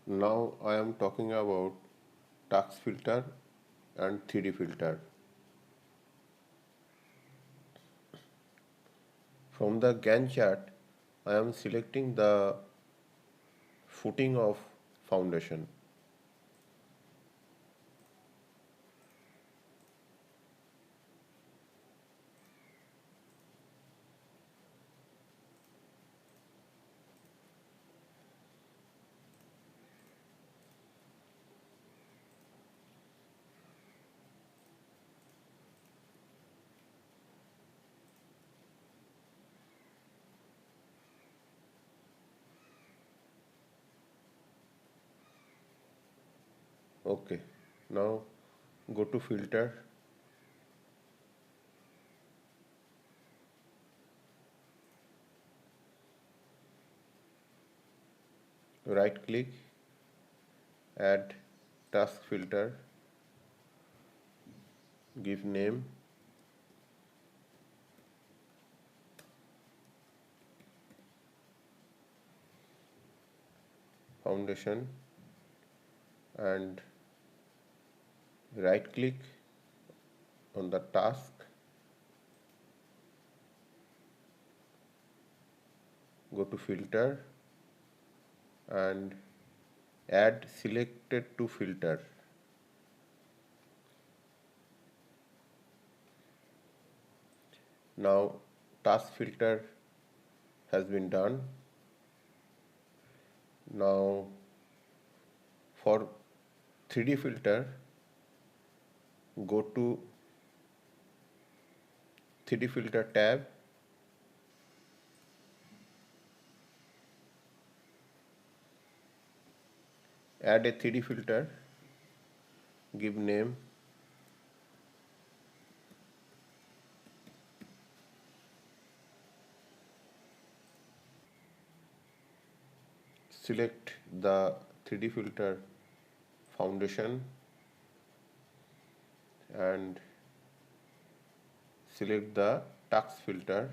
Now I am talking about task filter and 3D filter. From the Gantt chart, I am selecting the footing of foundation. Okay, now go to filter, right click, add task filter, give name, foundation, and right click on the task, go to filter and add selected to filter. Now task filter has been done. Now for 3D filter, go to 3D filter tab, add a 3D filter, give name, select the 3D filter foundation and select the task filter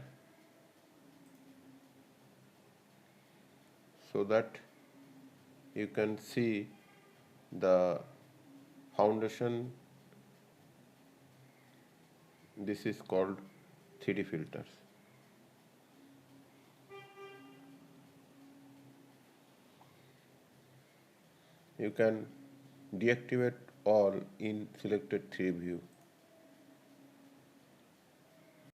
so that you can see the foundation. This is called 3D filters. You can deactivate all in selected 3D view.